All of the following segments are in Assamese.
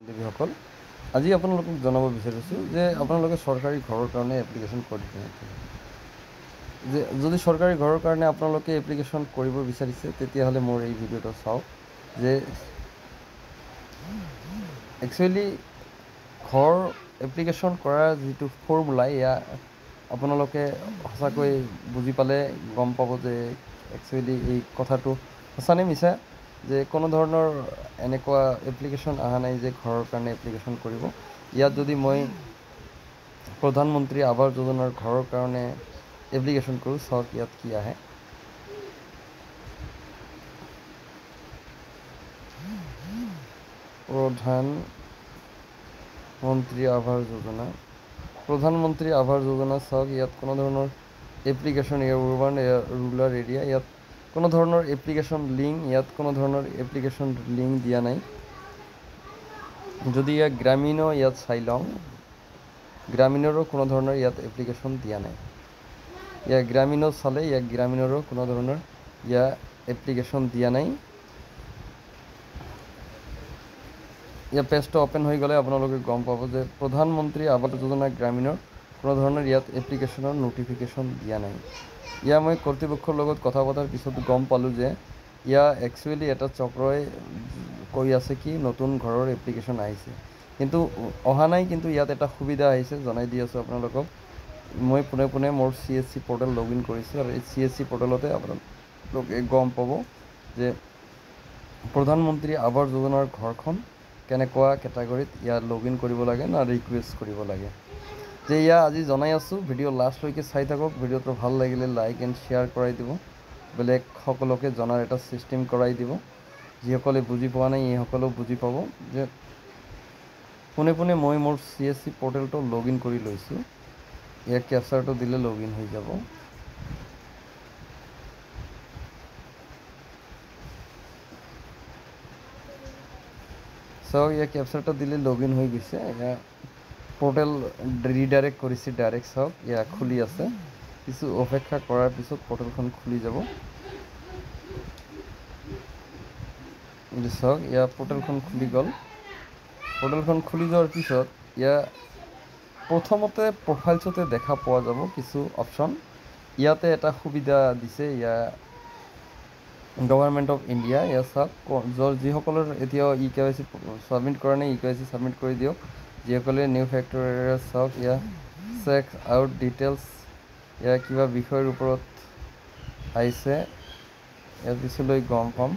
দেৱীসকল, আজি আপোনালোকক জনাব বিচাৰিছোঁ যে আপোনালোকে চৰকাৰী ঘৰৰ কাৰণে এপ্লিকেশ্যন কৰিছে। যে যদি চৰকাৰী ঘৰৰ কাৰণে আপোনালোকে এপ্লিকেশ্যন কৰিব বিচাৰিছে তেতিয়াহ'লে মোৰ এই ভিডিঅ'টো চাওক। যে একচুৱেলি ঘৰ এপ্লিকেশ্যন কৰাৰ যিটো ফৰ্মুলা, এয়া আপোনালোকে সঁচাকৈ বুজি পালে গম পাব যে একচুৱেলি এই কথাটো সঁচানে মিছা, যে কোনো ধৰণৰ এনেকুৱা এপ্লিকেশ্যন অহা নাই যে ঘৰৰ কাৰণে এপ্লিকেশ্যন কৰিব। ইয়াত যদি মই প্ৰধানমন্ত্ৰী আৱাস যোজনাৰ ঘৰৰ কাৰণে এপ্লিকেশ্যন কৰোঁ, চাওক ইয়াত কি আহে। প্ৰধানমন্ত্ৰী আৱাস যোজনা, প্ৰধানমন্ত্ৰী আৱাস যোজনা চাওক। ইয়াত কোনো ধৰণৰ এপ্লিকেশ্যন, এয়া উৰ্বান, এয়া ৰুৰাল এৰিয়া, ইয়াত কোনো ধৰণৰ এপ্লিকেশ্যন লিংক, কোনো ধৰণৰ এপ্লিকেশ্যন লিংক দিয়া নাই। যদি ইয়াত গ্ৰামীণ, ইয়াত চাই লওঁ, গ্ৰামীণৰো কোনো ধৰণৰ ইয়াত এপ্লিকেশ্যন দিয়া নাই। ইয়াত গ্ৰামীণ চালে গ্ৰামীণৰো কোনো ধৰণৰ এপ্লিকেশ্যন দিয়া নাই। পেজটো অ'পেন হৈ গ'লে আপোনালোকে গম পাব যে প্ৰধানমন্ত্ৰী আৱাস যোজনা গ্ৰামীণৰ কোনো ধৰণৰ ইয়াত এপ্লিকেশ্যনৰ ন'টিফিকেশ্যন দিয়া নাই। মই কৰ্তৃপক্ষৰ লগত কথা পতাৰ পিছত গম পালোঁ যে একচুৱেলি এটা চক্ৰই কৈ আছে কি নতুন ঘৰৰ এপ্লিকেশ্যন আহিছে, কিন্তু অহা নাই। কিন্তু ইয়াত এটা সুবিধা আহিছে, জনাই দি আছোঁ আপোনালোকক। মই পোনে পোনে মোৰ CSC পৰ্টেল লগ ইন কৰিছোঁ, আৰু এই CSC পৰ্টেলতে আপোনালোকে গম পাব যে প্ৰধানমন্ত্ৰী আৱাস যোজনাৰ ঘৰখন কেনেকুৱা কেটাগৰীত লগ ইন কৰিব লাগে না ৰিকুৱেষ্ট কৰিব লাগে। যে আজি জনাই আছোঁ, ভিডিঅ' লাষ্টলৈকে চাই থাকক। ভিডিঅ'টো ভাল লাগিলে লাইক এণ্ড শ্বেয়াৰ কৰাই দিব, বেলেগ সকলোকে জনাৰ এটা ছিষ্টেম কৰাই দিব। যিসকলে বুজি পোৱা নাই এইসকলেও বুজি পাব যে পোনে পোনে মই মোৰ CSC পৰ্টেলটো লগ ইন কৰি লৈছোঁ। কেপচাৰটো দিলে লগ ইন হৈ যাব। চাওক, কেপচাৰটো দিলে লগ ইন হৈ গৈছে। পৰ্টেল ৰিডাইৰেক্ট কৰিছে ডাইৰেক্ট। চাওক, খুলি আছে। কিছু অপেক্ষা কৰাৰ পিছত পৰ্টেলখন খুলি যাব। চাওক, পৰ্টেলখন খুলি গ'ল। পৰ্টেলখন খুলি যোৱাৰ পিছত প্ৰথমতে প্ৰফাইলছতে দেখা পোৱা যাব কিছু অপশ্যন। ইয়াতে এটা সুবিধা দিছে গভৰ্ণমেণ্ট অফ ইণ্ডিয়া। চাওক, যিসকলৰ এতিয়াও EKYC ছাবমিট কৰা নাই, EKYC ছাবমিট কৰি দিয়ক। যিসকলে নিউ ফেক্টৰ এৰিয়া, চাওক চেক আউট ডিটেইলছ, কিবা বিষয়ৰ ওপৰত আহিছে। পিছলৈ গম পাম।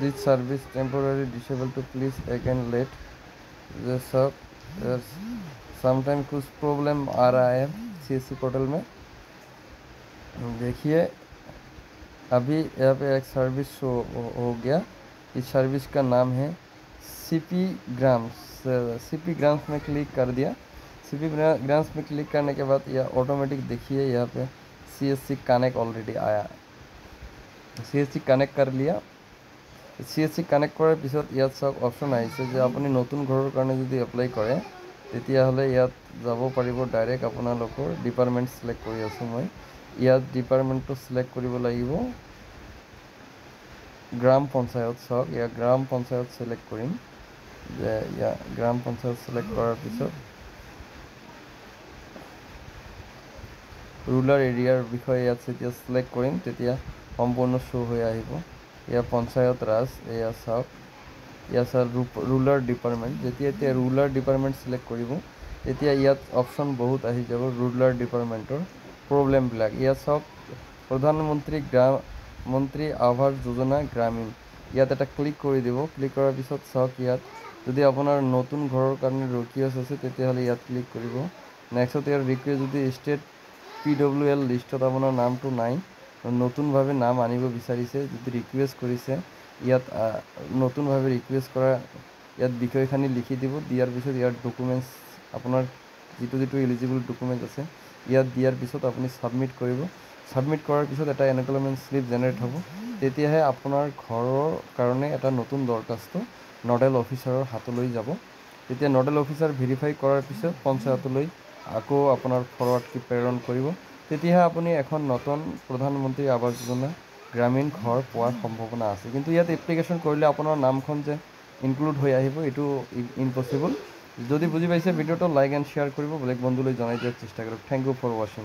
This service temporarily disabled to please again let सब समटाइम कुछ प्रॉब्लम आ रहा है CSC पोर्टल में। देखिए, अभी यहाँ पे एक सर्विस हो गया। इस सर्विस का नाम है CP ग्राम्स। CP ग्राम्स में क्लिक कर दिया। CP ग्राम्स में क्लिक करने के बाद ऑटोमेटिक देखिए यहाँ पे CSC कनेक्ट ऑलरेडी आया। CSC कनेक्ट कर लिया। CSC কানেক্ট কৰাৰ পিছত চাওক অপশ্যন আহিছে যে আপুনি নতুন ঘৰৰ কাৰণে যদি এপ্লাই কৰে তেতিয়াহ'লে যাব পাৰিব ডাইৰেক্ট আপোনালোকৰ ডিপাৰ্টমেণ্ট ছিলেক্ট কৰি আছোঁ মই। ডিপাৰ্টমেণ্টটো ছিলেক্ট কৰিব লাগিব, গ্ৰাম পঞ্চায়ত। চাওক, গ্ৰাম পঞ্চায়ত ছিলেক্ট কৰিম। যে গ্ৰাম পঞ্চায়ত ছিলেক্ট কৰাৰ পিছত ৰুৰাল এৰিয়াৰ বিষয়ে যেতিয়া ছিলেক্ট কৰিম তেতিয়া সম্পূৰ্ণ শ্ব' হৈ আহিব। পঞ্চায়ত ৰাজ, চাওক, চাওক ৰুৰাল ডিপাৰ্টমেণ্ট। যেতিয়া ৰুৰাল ডিপাৰ্টমেণ্ট ছিলেক্ট কৰিব তেতিয়া অপশ্যন বহুত আহি যাব ৰুৰাল ডিপাৰ্টমেণ্টৰ প্ৰব্লেমবিলাক। চাওক, প্ৰধানমন্ত্ৰী মন্ত্ৰী আৱাস যোজনা গ্ৰামীণ, এটা ক্লিক কৰি দিব। ক্লিক কৰাৰ পিছত চাওক, যদি আপোনাৰ নতুন ঘৰৰ কাৰণে ৰিকুৱেষ্ট আছে তেতিয়াহ'লে ক্লিক কৰিব। নেক্সট ৰিকুৱেষ্ট যদি ষ্টেট PWL লিষ্টত আপোনাৰ নামটো নাই, নতুনভাৱে নাম আনিব বিচাৰিছে, যদি ৰিকুৱেষ্ট কৰিছে নতুনভাৱে ৰিকুৱেষ্ট কৰা বিষয়খিনি লিখি দিব। দিয়াৰ পিছত ডকুমেণ্টছ, আপোনাৰ যিটো এলিজিবল ডকুমেণ্ট আছে দিয়াৰ পিছত আপুনি ছাবমিট কৰিব। ছাবমিট কৰাৰ পিছত এটা এনকলমেণ্ট শ্লিপ জেনেৰেট হ'ব। তেতিয়াহে আপোনাৰ ঘৰৰ কাৰণে এটা নতুন দৰখাস্ত নডেল অফিচাৰৰ হাতলৈ যাব। তেতিয়া নডেল অফিচাৰ ভেৰিফাই কৰাৰ পিছত পঞ্চায়তলৈ আকৌ আপোনাৰ ফৰৱাৰ্ড প্ৰেৰণ কৰিব। তেতিয়াহে আপুনি এখন নতুন প্ৰধানমন্ত্ৰী আৱাস যোজনা গ্ৰামীণ ঘৰ পোৱাৰ সম্ভাৱনা আছে। কিন্তু ইয়াত এপ্লিকেশ্যন কৰিলে আপোনাৰ নামখন যে ইনক্লুড হৈ আহিব এইটো ইম্পচিবল। যদি বুজি পাইছে ভিডিঅ'টো লাইক এণ্ড শ্বেয়াৰ কৰিব, বেলেগ বন্ধুলৈ জনাই দিয়াৰ চেষ্টা কৰক। থেংক ইউ ফৰ ৱাচিং।